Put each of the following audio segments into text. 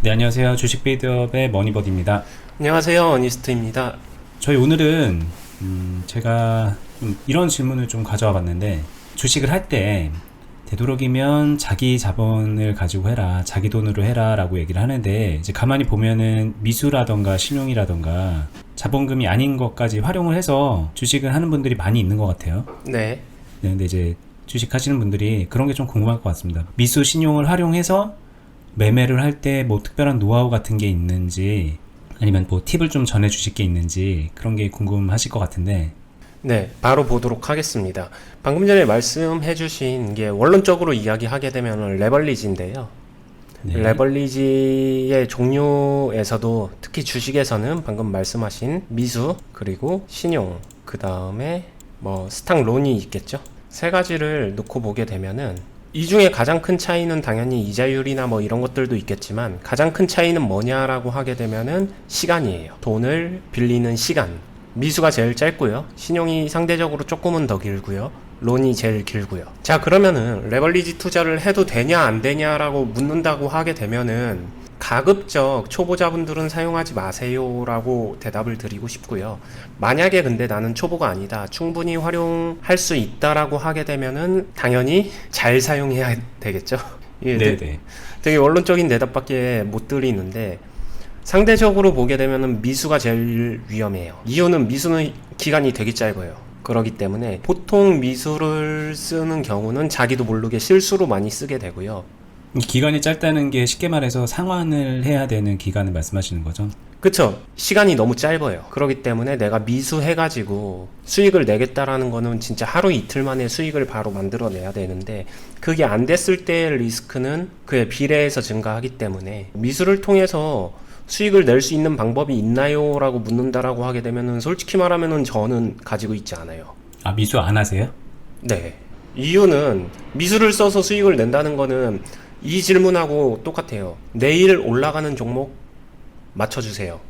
네, 안녕하세요. 주식 빌드업의 머니버디입니다. 안녕하세요, 어니스트입니다. 저희 오늘은 제가 좀 이런 질문을 좀 가져와 봤는데, 주식을 할 때 되도록이면 자기 자본을 가지고 해라, 자기 돈으로 해라 라고 얘기를 하는데, 이제 가만히 보면은 미수라던가 신용이라던가 자본금이 아닌 것까지 활용을 해서 주식을 하는 분들이 많이 있는 것 같아요. 네. 네, 근데 이제 주식 하시는 분들이 그런 게 좀 궁금할 것 같습니다. 미수 신용을 활용해서 매매를 할 때 뭐 특별한 노하우 같은 게 있는지, 아니면 뭐 팁을 좀 전해 주실 게 있는지, 그런 게 궁금하실 것 같은데. 네, 바로 보도록 하겠습니다. 방금 전에 말씀해 주신 게 원론적으로 이야기하게 되면 레버리지인데요. 네. 레버리지의 종류에서도 특히 주식에서는 방금 말씀하신 미수, 그리고 신용, 그 다음에 뭐 스탁론이 있겠죠. 세 가지를 놓고 보게 되면은 이 중에 가장 큰 차이는 당연히 이자율이나 뭐 이런 것들도 있겠지만, 가장 큰 차이는 뭐냐라고 하게 되면은 시간이에요. 돈을 빌리는 시간. 미수가 제일 짧고요. 신용이 상대적으로 조금은 더 길고요. 론이 제일 길고요. 자, 그러면은 레버리지 투자를 해도 되냐 안 되냐라고 묻는다고 하게 되면은 가급적 초보자분들은 사용하지 마세요라고 대답을 드리고 싶고요. 만약에 근데 나는 초보가 아니다, 충분히 활용할 수 있다라고 하게 되면은 당연히 잘 사용해야 되겠죠. 이게 네네. 되게 원론적인 대답밖에 못 드리는데, 상대적으로 보게 되면은 미수가 제일 위험해요. 이유는 미수는 기간이 되게 짧아요. 그렇기 때문에 보통 미수를 쓰는 경우는 자기도 모르게 실수로 많이 쓰게 되고요. 기간이 짧다는 게 쉽게 말해서 상환을 해야 되는 기간을 말씀하시는 거죠? 그쵸. 시간이 너무 짧아요. 그렇기 때문에 내가 미수해가지고 수익을 내겠다라는 거는 진짜 하루 이틀 만에 수익을 바로 만들어내야 되는데, 그게 안 됐을 때의 리스크는 그에 비례해서 증가하기 때문에, 미수를 통해서 수익을 낼 수 있는 방법이 있나요? 라고 묻는다라고 하게 되면은 솔직히 말하면은 저는 가지고 있지 않아요. 아, 미수 안 하세요? 네. 이유는 미수를 써서 수익을 낸다는 거는 이 질문하고 똑같아요. 내일 올라가는 종목 맞춰주세요.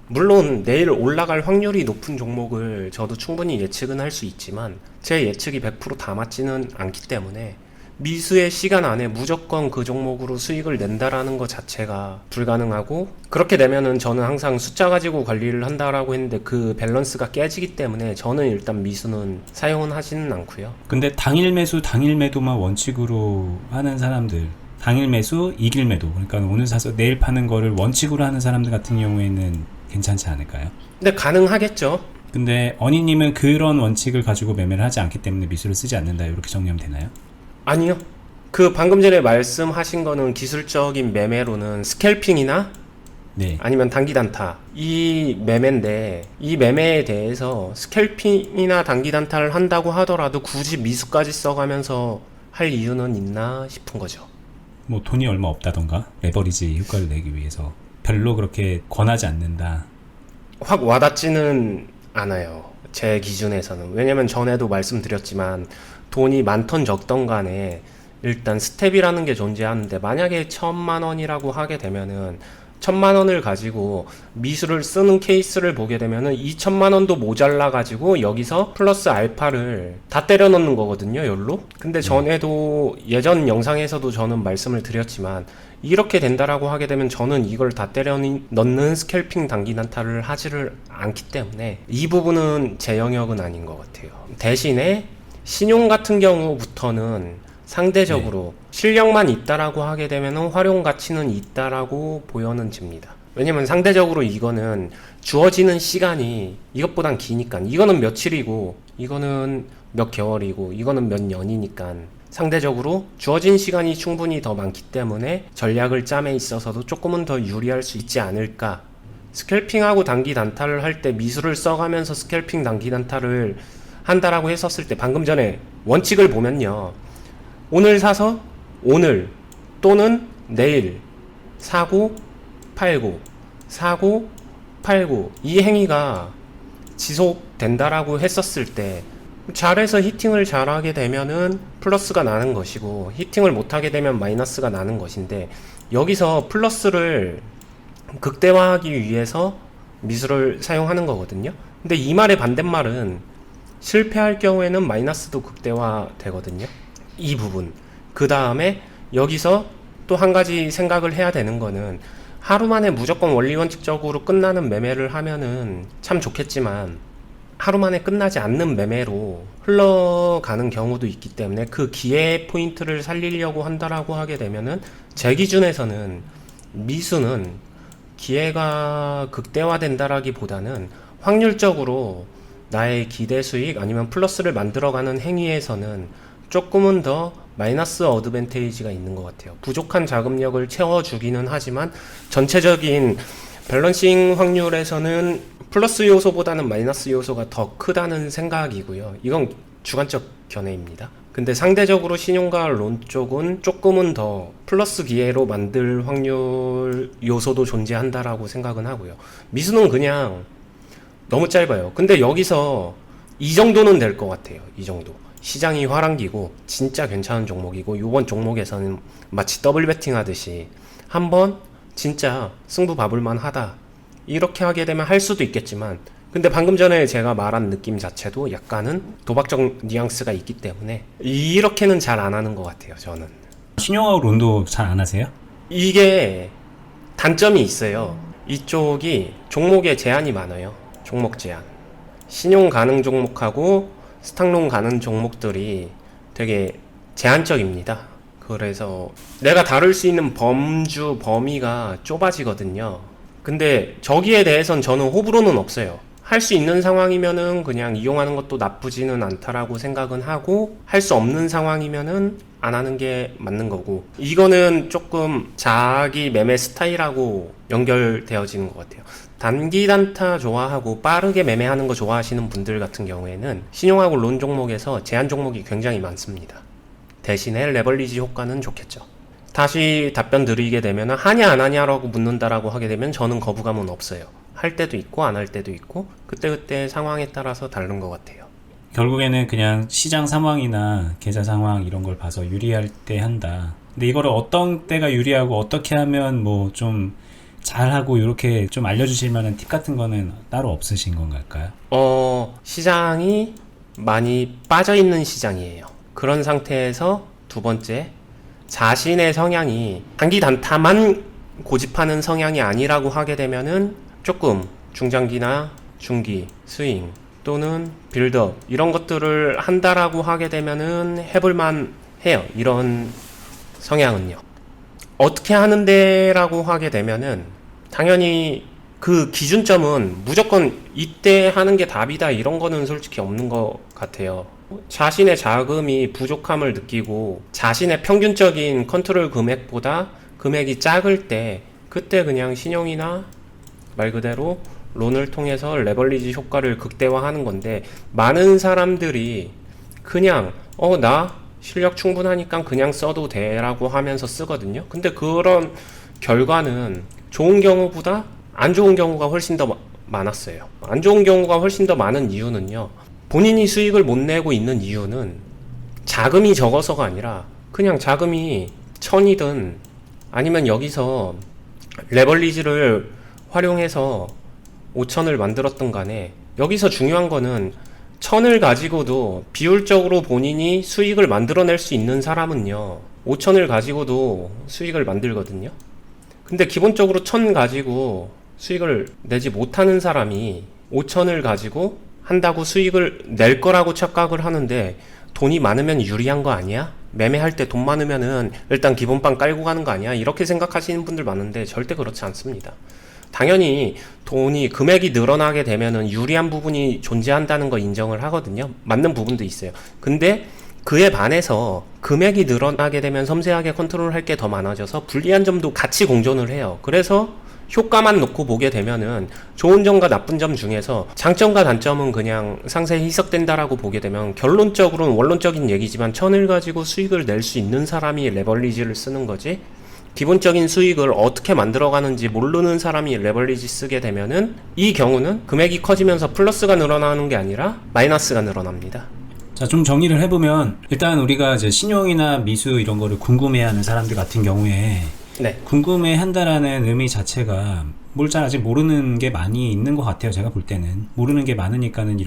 물론 내일 올라갈 확률이 높은 종목을 저도 충분히 예측은 할 수 있지만, 제 예측이 100% 다 맞지는 않기 때문에 미수의 시간 안에 무조건 그 종목으로 수익을 낸다라는 것 자체가 불가능하고, 그렇게 되면은 저는 항상 숫자 가지고 관리를 한다라고 했는데 그 밸런스가 깨지기 때문에 저는 일단 미수는 사용은 하지는 않고요. 근데 당일 매수, 당일 매도만 원칙으로 하는 사람들, 당일 매수, 이길 매도, 그러니까 오늘 사서 내일 파는 거를 원칙으로 하는 사람들 같은 경우에는 괜찮지 않을까요? 근데 가능하겠죠. 근데 어니님은 그런 원칙을 가지고 매매를 하지 않기 때문에 미수를 쓰지 않는다, 이렇게 정리하면 되나요? 아니요. 그 방금 전에 말씀하신 거는 기술적인 매매로는 스캘핑이나 네. 아니면 단기 단타, 이 매매인데, 이 매매에 대해서 스캘핑이나 단기 단타를 한다고 하더라도 굳이 미수까지 써가면서 할 이유는 있나 싶은 거죠. 뭐 돈이 얼마 없다던가 레버리지 효과를 내기 위해서 별로 그렇게 권하지 않는다. 확 와닿지는 않아요, 제 기준에서는. 왜냐면 전에도 말씀드렸지만 돈이 많던 적던 간에 일단 스텝이라는 게 존재하는데, 만약에 1,000만 원이라고 하게 되면은 1,000만 원을 가지고 미수를 쓰는 케이스를 보게 되면은 2,000만 원도 모자라 가지고 여기서 플러스 알파를 다 때려 넣는 거거든요, 열로. 근데 전에도 예전 영상에서도 저는 말씀을 드렸지만, 이렇게 된다라고 하게 되면 저는 이걸 다 때려 넣는 스캘핑 단기 단타를 하지를 않기 때문에 이 부분은 제 영역은 아닌 것 같아요. 대신에 신용 같은 경우부터는 상대적으로 실력만 있다라고 하게 되면 활용 가치는 있다라고 보여집니다. 왜냐면 상대적으로 이거는 주어지는 시간이 이것보단 기니까, 이거는 며칠이고 이거는 몇 개월이고 이거는 몇 년이니까 상대적으로 주어진 시간이 충분히 더 많기 때문에 전략을 짬에 있어서도 조금은 더 유리할 수 있지 않을까. 스캘핑하고 단기 단타를 할 때 미수를 써가면서 스캘핑 단기 단타를 한다라고 했었을 때, 방금 전에 원칙을 보면요, 오늘 사서 오늘 또는 내일 사고 팔고 사고 팔고, 이 행위가 지속된다라고 했었을 때, 잘해서 히팅을 잘하게 되면은 플러스가 나는 것이고, 히팅을 못하게 되면 마이너스가 나는 것인데, 여기서 플러스를 극대화하기 위해서 미수를 사용하는 거거든요. 근데 이 말의 반대말은 실패할 경우에는 마이너스도 극대화 되거든요. 이 부분. 그 다음에 여기서 또 한 가지 생각을 해야 되는 거는 하루 만에 무조건 원리원칙적으로 끝나는 매매를 하면은 참 좋겠지만 하루 만에 끝나지 않는 매매로 흘러가는 경우도 있기 때문에 그 기회 포인트를 살리려고 한다라고 하게 되면은 제 기준에서는 미수는 기회가 극대화된다라기보다는 확률적으로 나의 기대 수익 아니면 플러스를 만들어가는 행위에서는 조금은 더 마이너스 어드밴테이지가 있는 것 같아요. 부족한 자금력을 채워주기는 하지만 전체적인 밸런싱 확률에서는 플러스 요소보다는 마이너스 요소가 더 크다는 생각이고요. 이건 주관적 견해입니다. 근데 상대적으로 신용과 론 쪽은 조금은 더 플러스 기회로 만들 확률 요소도 존재한다라고 생각은 하고요. 미수는 그냥 너무 짧아요. 근데 여기서 이 정도는 될 것 같아요. 이 정도. 시장이 화랑기고 진짜 괜찮은 종목이고 이번 종목에서는 마치 더블 베팅 하듯이 한번 진짜 승부 봐볼만 하다 이렇게 하게 되면 할 수도 있겠지만 근데 방금 전에 제가 말한 느낌 자체도 약간은 도박적 뉘앙스가 있기 때문에 이렇게는 잘 안 하는 것 같아요. 저는 신용하고 론도 잘 안 하세요? 이게 단점이 있어요. 이쪽이 종목에 제한이 많아요. 종목 제한 신용 가능 종목하고 스탁론 가는 종목들이 되게 제한적입니다. 그래서 내가 다룰 수 있는 범주 범위가 좁아지거든요. 근데 저기에 대해선 저는 호불호는 없어요. 할 수 있는 상황이면은 그냥 이용하는 것도 나쁘지는 않다라고 생각은 하고 할 수 없는 상황이면은 안 하는 게 맞는 거고 이거는 조금 자기 매매 스타일하고 연결되어지는 것 같아요. 단기 단타 좋아하고 빠르게 매매하는 거 좋아하시는 분들 같은 경우에는 신용하고 론 종목에서 제한 종목이 굉장히 많습니다. 대신에 레버리지 효과는 좋겠죠. 다시 답변 드리게 되면 하냐 안 하냐라고 묻는다라고 하게 되면 저는 거부감은 없어요. 할 때도 있고 안 할 때도 있고 그때그때 상황에 따라서 다른 것 같아요. 결국에는 그냥 시장 상황이나 계좌 상황 이런 걸 봐서 유리할 때 한다. 근데 이거를 어떤 때가 유리하고 어떻게 하면 뭐 좀 잘하고 이렇게 좀 알려주실 만한 팁 같은 거는 따로 없으신 건가요? 시장이 많이 빠져있는 시장이에요. 그런 상태에서 두 번째, 자신의 성향이 단기 단타만 고집하는 성향이 아니라고 하게 되면은 조금 중장기나 중기, 스윙 또는 빌드업 이런 것들을 한다라고 하게 되면은 해볼만 해요. 이런 성향은요. 어떻게 하는데라고 하게 되면은 당연히 그 기준점은 무조건 이때 하는 게 답이다 이런 거는 솔직히 없는 것 같아요. 자신의 자금이 부족함을 느끼고 자신의 평균적인 컨트롤 금액보다 금액이 작을 때 그때 그냥 신용이나 말 그대로 론을 통해서 레버리지 효과를 극대화하는 건데 많은 사람들이 그냥 나 실력 충분하니까 그냥 써도 돼라고 하면서 쓰거든요. 근데 그런 결과는 좋은 경우보다 안 좋은 경우가 훨씬 더 많았어요. 안 좋은 경우가 훨씬 더 많은 이유는요. 본인이 수익을 못 내고 있는 이유는 자금이 적어서가 아니라 그냥 자금이 1000이든 아니면 여기서 레버리지를 활용해서 5000을 만들었던 간에 여기서 중요한 거는 1000을 가지고도 비율적으로 본인이 수익을 만들어낼 수 있는 사람은요 5000을 가지고도 수익을 만들거든요. 근데 기본적으로 1000 가지고 수익을 내지 못하는 사람이 5000을 가지고 한다고 수익을 낼 거라고 착각을 하는데 돈이 많으면 유리한 거 아니야? 매매할 때 돈 많으면은 일단 기본빵 깔고 가는 거 아니야? 이렇게 생각하시는 분들 많은데 절대 그렇지 않습니다. 당연히 돈이 금액이 늘어나게 되면은 유리한 부분이 존재한다는 거 인정을 하거든요. 맞는 부분도 있어요. 근데 그에 반해서 금액이 늘어나게 되면 섬세하게 컨트롤할 게 더 많아져서 불리한 점도 같이 공존을 해요. 그래서 효과만 놓고 보게 되면은 좋은 점과 나쁜 점 중에서 장점과 단점은 그냥 상세히 희석된다라고 보게 되면 결론적으로는 원론적인 얘기지만 1000을 가지고 수익을 낼 수 있는 사람이 레버리지를 쓰는 거지 기본적인 수익을 어떻게 만들어가는지 모르는 사람이 레버리지 쓰게 되면은 이 경우는 금액이 커지면서 플러스가 늘어나는 게 아니라 마이너스가 늘어납니다. 자, 좀 정리를 해보면 일단 우리가 이제 신용이나 미수 이런 거를 궁금해하는 사람들 같은 경우에 네. 궁금해한다라는 의미 자체가 뭘 잘 아직 모르는 게 많이 있는 것 같아요. 제가 볼 때는 모르는 게 많으니까는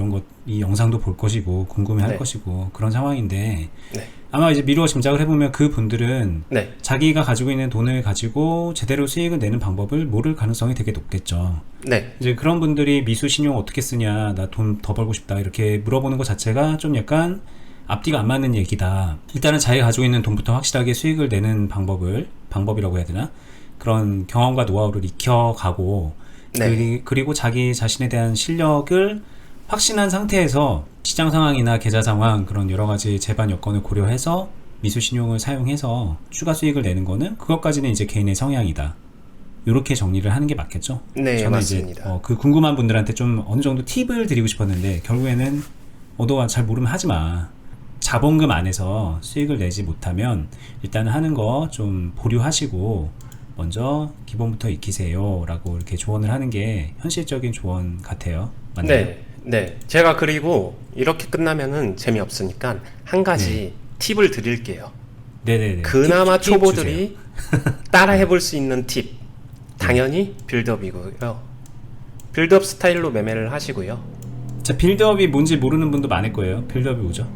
이 영상도 볼 것이고 궁금해할 네. 것이고 그런 상황인데 네. 아마 이제 미루어 짐작을 해보면 그 분들은 네. 자기가 가지고 있는 돈을 가지고 제대로 수익을 내는 방법을 모를 가능성이 되게 높겠죠. 네. 이제 그런 분들이 미수 신용 어떻게 쓰냐, 나 돈 더 벌고 싶다 이렇게 물어보는 것 자체가 좀 약간 앞뒤가 안 맞는 얘기다. 일단은 자기가 가지고 있는 돈부터 확실하게 수익을 내는 방법이라고 해야 되나? 그런 경험과 노하우를 익혀가고 네. 그리고 자기 자신에 대한 실력을 확신한 상태에서 시장 상황이나 계좌 상황 그런 여러 가지 재반 여건을 고려해서 미수 신용을 사용해서 추가 수익을 내는 거는 그것까지는 이제 개인의 성향이다. 이렇게 정리를 하는 게 맞겠죠? 네, 저는 맞습니다. 이제 그 궁금한 분들한테 좀 어느 정도 팁을 드리고 싶었는데 결국에는 너가 잘 모르면 하지 마. 자본금 안에서 수익을 내지 못하면 일단 하는 거 좀 보류하시고 먼저 기본부터 익히세요 라고 이렇게 조언을 하는 게 현실적인 조언 같아요. 맞나요? 네. 네. 제가 그리고 이렇게 끝나면은 재미없으니까 한 가지 팁을 드릴게요. 네네네. 그나마 팁 주세요. 초보들이 따라 해볼 수 있는 팁. 당연히 빌드업이고요. 빌드업 스타일로 매매를 하시고요. 자, 빌드업이 뭔지 모르는 분도 많을 거예요. 빌드업이 뭐죠?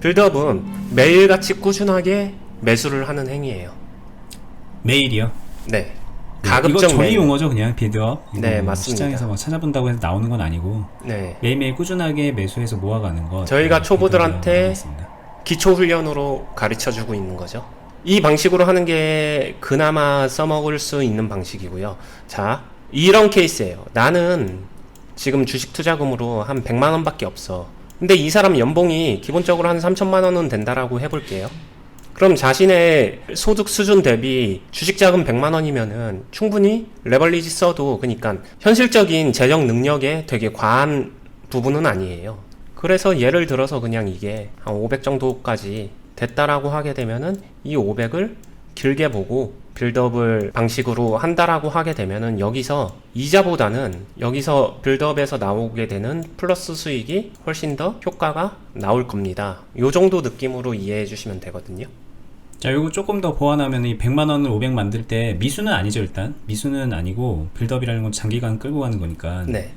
빌드업은 매일같이 꾸준하게 매수를 하는 행위예요. 매일이요? 네. 이거 가급적 전리 매일. 용어죠, 그냥 빌드업. 이거 네, 뭐 맞습니다. 시장에서 막 찾아본다고 해서 나오는 건 아니고 네. 매일매일 꾸준하게 매수해서 모아가는 거. 저희가 초보들한테 빌드업이라고 하겠습니다. 기초 훈련으로 가르쳐 주고 있는 거죠. 이 방식으로 하는 게 그나마 써먹을 수 있는 방식이고요. 자, 이런 케이스예요. 나는 지금 주식 투자금으로 한 100만 원밖에 없어. 근데 이 사람 연봉이 기본적으로 한 3천만 원은 된다라고 해볼게요. 그럼 자신의 소득 수준 대비 주식 자금 100만 원이면은 충분히 레버리지 써도, 그러니까 현실적인 재정 능력에 되게 과한 부분은 아니에요. 그래서 예를 들어서 그냥 이게 한 500 정도까지 됐다라고 하게 되면은 이 500을 길게 보고 빌드업을 방식으로 한다라고 하게 되면은 여기서 이자보다는 여기서 빌드업에서 나오게 되는 플러스 수익이 훨씬 더 효과가 나올 겁니다. 요 정도 느낌으로 이해해 주시면 되거든요. 자, 요거 조금 더 보완하면 이 100만 원을 500 만들 때 미수는 아니죠, 일단. 미수는 아니고 빌드업이라는 건 장기간 끌고 가는 거니까. 네.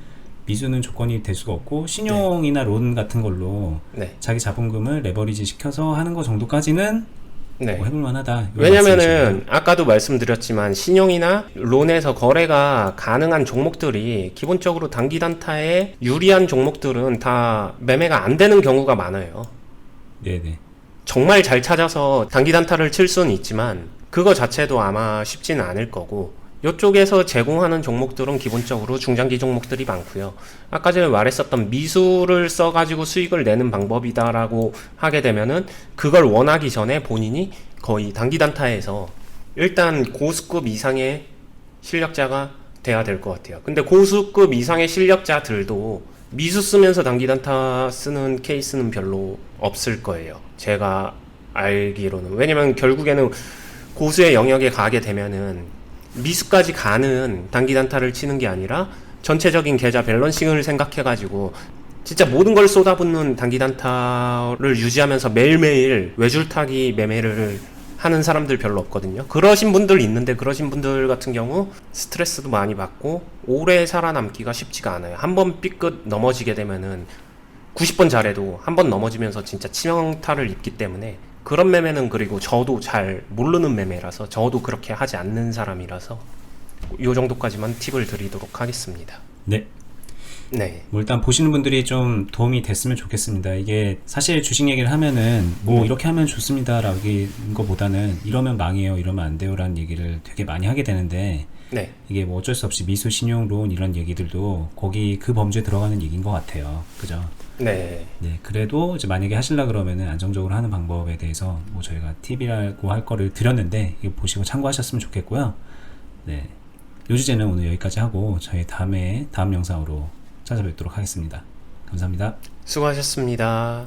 미수는 조건이 될 수가 없고 신용이나 론 같은 걸로 네. 자기 자본금을 레버리지 시켜서 하는 거 정도까지는 네. 뭐 해볼 만하다. 왜냐면은 아까도 말씀드렸지만 신용이나 론에서 거래가 가능한 종목들이 기본적으로 단기 단타에 유리한 종목들은 다 매매가 안 되는 경우가 많아요. 네네. 정말 잘 찾아서 단기 단타를 칠 수는 있지만 그거 자체도 아마 쉽지는 않을 거고, 이쪽에서 제공하는 종목들은 기본적으로 중장기 종목들이 많고요. 아까 전에 말했었던 미수를 써가지고 수익을 내는 방법이다라고 하게 되면은 그걸 원하기 전에 본인이 거의 단기 단타에서 일단 고수급 이상의 실력자가 돼야 될 것 같아요. 근데 고수급 이상의 실력자들도 미수 쓰면서 단기 단타 쓰는 케이스는 별로 없을 거예요. 제가 알기로는. 왜냐면 결국에는 고수의 영역에 가게 되면은 미수까지 가는 단기 단타를 치는 게 아니라 전체적인 계좌 밸런싱을 생각해가지고 진짜 모든 걸 쏟아붓는 단기 단타를 유지하면서 매일매일 외줄타기 매매를 하는 사람들 별로 없거든요. 그러신 분들 있는데, 그러신 분들 같은 경우 스트레스도 많이 받고 오래 살아남기가 쉽지가 않아요. 한번 삐끗 넘어지게 되면은 90번 잘해도 한 번 넘어지면서 진짜 치명타를 입기 때문에, 그런 매매는, 그리고 저도 잘 모르는 매매라서, 저도 그렇게 하지 않는 사람이라서 요 정도까지만 팁을 드리도록 하겠습니다. 네. 네. 뭐 일단 보시는 분들이 좀 도움이 됐으면 좋겠습니다. 이게 사실 주식 얘기를 하면은 뭐 이렇게 하면 좋습니다 라는 거보다는 이러면 망해요, 이러면 안 돼요 라는 얘기를 되게 많이 하게 되는데, 네. 이게 뭐 어쩔 수 없이 미수, 신용, 론 이런 얘기들도 거기 그 범주에 들어가는 얘기인 것 같아요. 그죠? 네. 네, 그래도 이제 만약에 하시려 그러면은 안정적으로 하는 방법에 대해서 뭐 저희가 팁이라고 할 거를 드렸는데 이거 보시고 참고하셨으면 좋겠고요. 네, 요 주제는 오늘 여기까지 하고 저희 다음 영상으로 찾아뵙도록 하겠습니다. 감사합니다. 수고하셨습니다.